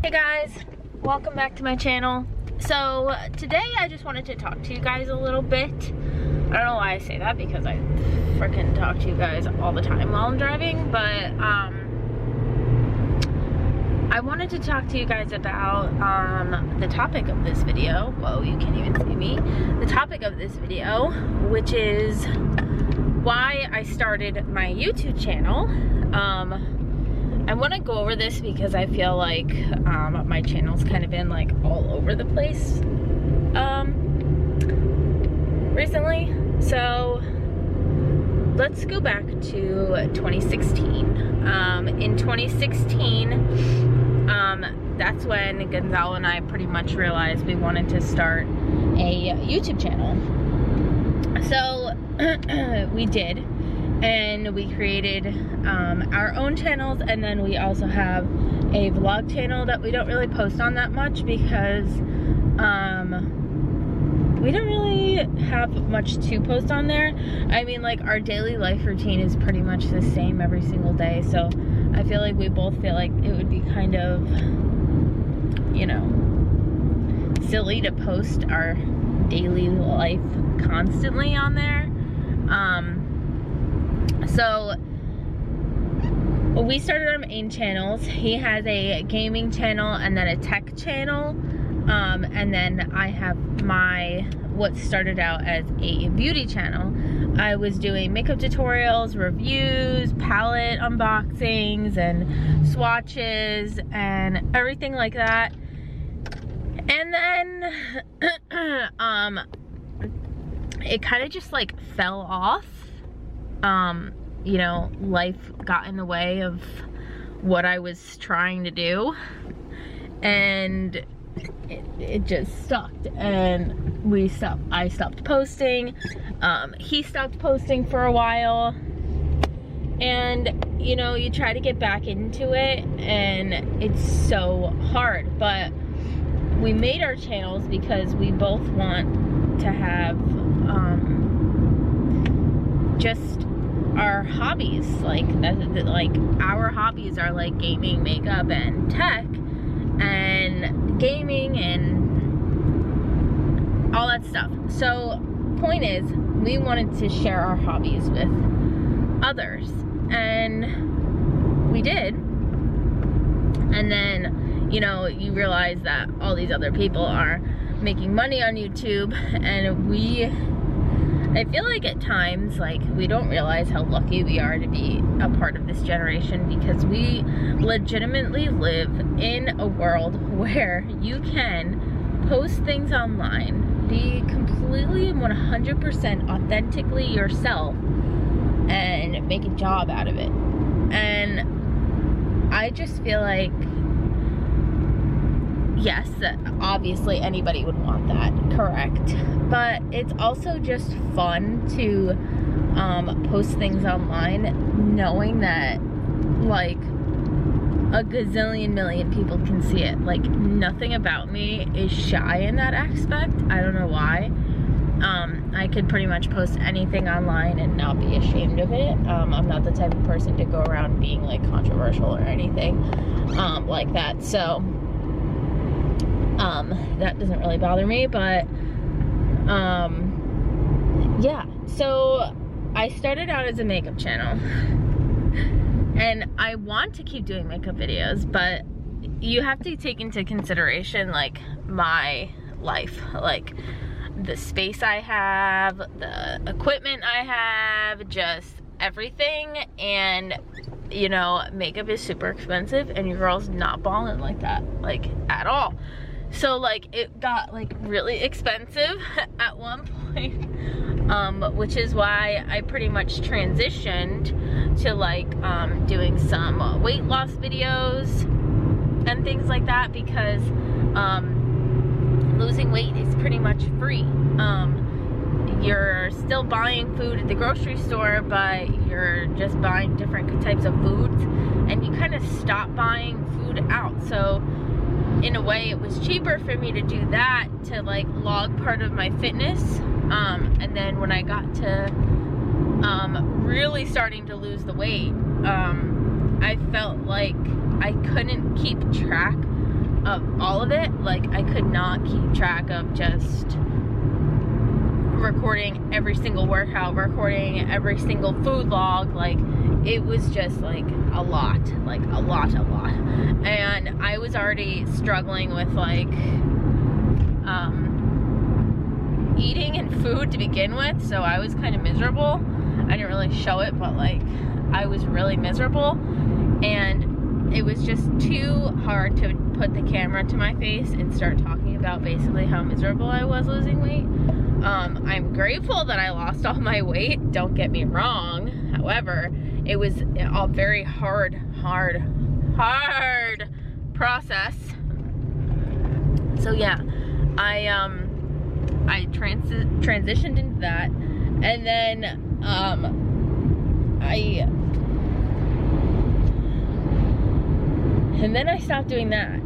Hey guys, welcome back to my channel. So today I just wanted to talk to you guys a little bit. I don't know why I say that because I freaking talk to you guys all the time while I'm driving, but I wanted to talk to you guys about the topic of this video. Whoa, you can't even see me. The topic of this video, which is why I started my YouTube channel. I want to go over this because I feel like my channel's kind of been like all over the place recently. So let's go back to 2016. In 2016, that's when Gonzalo and I pretty much realized we wanted to start a YouTube channel. So we did, and we created our own channels, and then we also have a vlog channel that we don't really post on that much because we don't really have much to post on there. I mean, like, our daily life routine is pretty much the same every single day, so I feel like we both feel like it would be kind of, you know, silly to post our daily life constantly on there. So we started our main channels. He has a gaming channel and then a tech channel, and then I have what started out as a beauty channel. I was doing makeup tutorials, reviews, palette unboxings, and swatches and everything like that. And then it kind of just like fell off. You know, life got in the way of what I was trying to do, and it just sucked, and I stopped posting. He stopped posting for a while, and you know, you try to get back into it and it's so hard. But we made our channels because we both want to have just our hobbies, like our hobbies are like gaming, makeup, and tech, and gaming, and all that stuff. So point is, we wanted to share our hobbies with others, and we did. And then, you know, you realize that all these other people are making money on YouTube, and I feel like at times, like, we don't realize how lucky we are to be a part of this generation, because we legitimately live in a world where you can post things online, be completely and 100% authentically yourself, and make a job out of it. And I just feel like, yes, obviously anybody would want that, correct, but it's also just fun to post things online knowing that like a gazillion million people can see it. Like, nothing about me is shy in that aspect. I don't know why. I could pretty much post anything online and not be ashamed of it. I'm not the type of person to go around being like controversial or anything like that, so that doesn't really bother me. But yeah, so I started out as a makeup channel, and I want to keep doing makeup videos, but you have to take into consideration like my life, like the space I have, the equipment I have, just everything. And you know, makeup is super expensive, and your girl's not balling like that, like, at all. So like, it got like really expensive at one point, which is why I pretty much transitioned to like doing some weight loss videos and things like that, because losing weight is pretty much free. You're still buying food at the grocery store, but you're just buying different types of foods, and you kind of stop buying food out. So in a way, it was cheaper for me to do that, to like log part of my fitness, and then when I got to really starting to lose the weight, I felt like I couldn't keep track of all of it. Like, I could not keep track of just recording every single workout, recording every single food log. Like, it was just like a lot, and I was already struggling with like eating and food to begin with, so I was kind of miserable. I didn't really show it, but like I was really miserable, and it was just too hard to put the camera to my face and start talking about basically how miserable I was losing weight. I'm grateful that I lost all my weight, don't get me wrong. However, it was a very hard process. So yeah, I transitioned into that, and then I stopped doing that,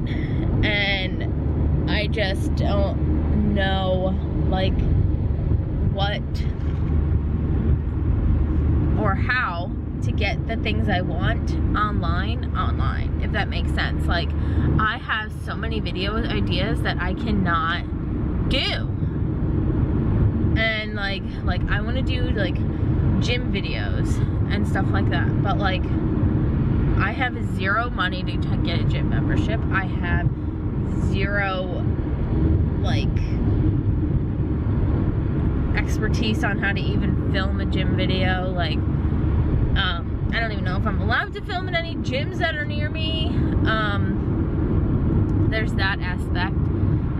and I just don't know like what or how to get the things I want online, if that makes sense. Like, I have so many video ideas that I cannot do, and like I want to do like gym videos and stuff like that, but like I have zero money to get a gym membership. I have zero like expertise on how to even film a gym video. Like, I don't even know if I'm allowed to film in any gyms that are near me. There's that aspect.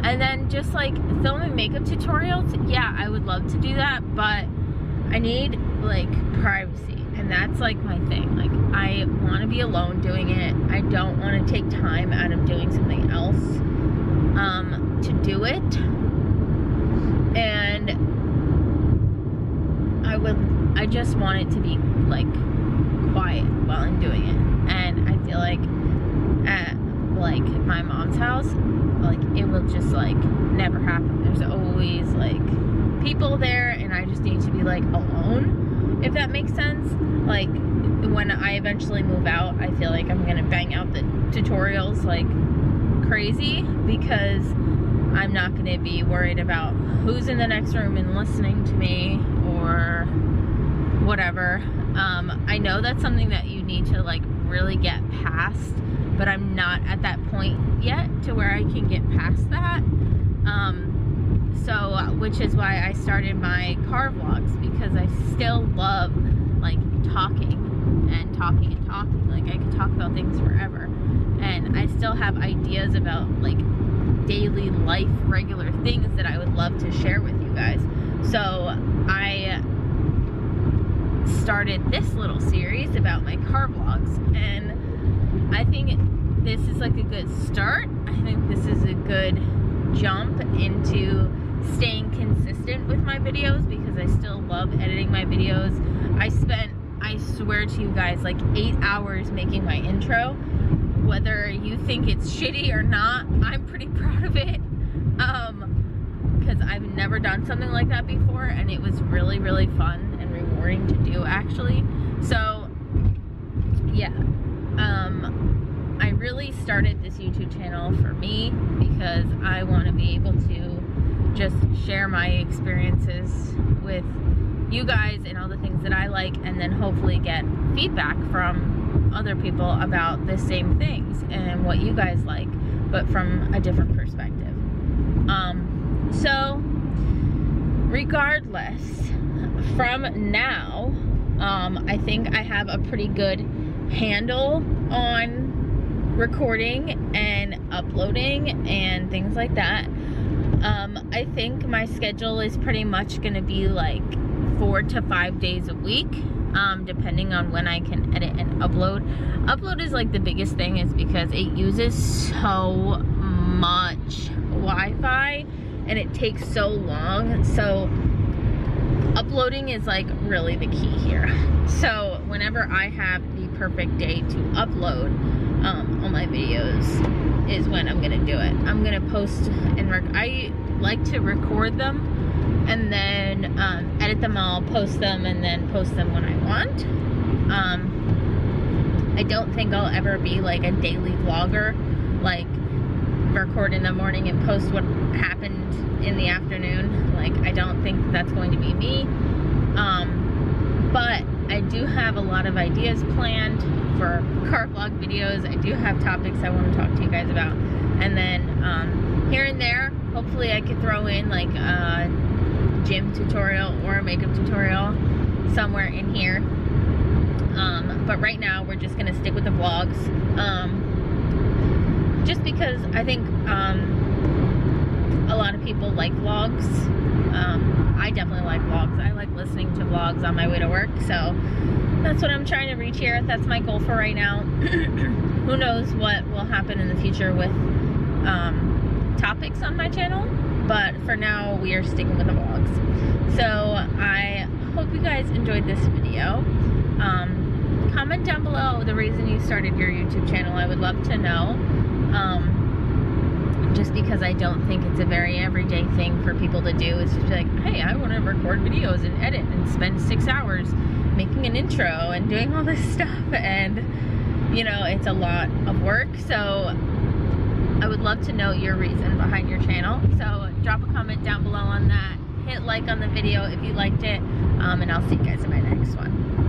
And then just like filming makeup tutorials, yeah, I would love to do that, but I need like privacy, and that's like my thing. Like, I want to be alone doing it. I don't want to take time out of doing something else to do it. And I just want it to be like quiet while I'm doing it. And I feel like at like my mom's house, like it will just like never happen. There's always like people there, and I just need to be like alone, if that makes sense. Like, when I eventually move out, I feel like I'm gonna bang out the tutorials like crazy, because I'm not gonna be worried about who's in the next room and listening to me or whatever. I know that's something that you need to like really get past, but I'm not at that point yet to where I can get past that. Which is why I started my car vlogs, because I still love like talking. Like, I could talk about things forever, and I still have ideas about like daily life, regular things that I would love to share with you guys. So I started this little series about my car vlogs, and I think this is like a good start. I think this is a good jump into staying consistent with my videos, because I still love editing my videos. I swear to you guys, like 8 hours making my intro. Whether you think it's shitty or not, I'm pretty proud of it, because I've never done something like that before, and it was really, really fun and rewarding to do, actually. So yeah, I really started this YouTube channel for me, because I want to be able to just share my experiences with you guys and all the things that I like, and then hopefully get feedback from other people about the same things and what you guys like, but from a different perspective. So regardless, from now, I think I have a pretty good handle on recording and uploading and things like that. I think my schedule is pretty much gonna be like 4 to 5 days a week, depending on when I can edit and upload. Upload is like the biggest thing, is because it uses so much Wi-Fi and it takes so long. So uploading is like really the key here. So whenever I have the perfect day to upload all my videos is when I'm gonna do it. I'm gonna post and I like to record them and then edit them all, post them, and then post them when I want. I don't think I'll ever be like a daily vlogger, like record in the morning and post what happened in the afternoon. Like, I don't think that's going to be me. But I do have a lot of ideas planned for car vlog videos. I do have topics I want to talk to you guys about. And then here and there, hopefully I could throw in like a gym tutorial or a makeup tutorial somewhere in here. But right now we're just gonna stick with the vlogs. Just because I think a lot of people like vlogs. I definitely like vlogs. I like listening to vlogs on my way to work, so that's what I'm trying to reach here. That's my goal for right now. Who knows what will happen in the future with topics on my channel, but for now we are sticking with the vlogs. So I hope you guys enjoyed this video. Comment down below the reason you started your YouTube channel. I would love to know. Just because I don't think it's a very everyday thing for people to do. It's just be like, hey, I want to record videos and edit and spend 6 hours making an intro and doing all this stuff, and you know, it's a lot of work. So I would love to know your reason behind your channel. So drop a comment down below on that. Hit like on the video if you liked it, and I'll see you guys in my next one.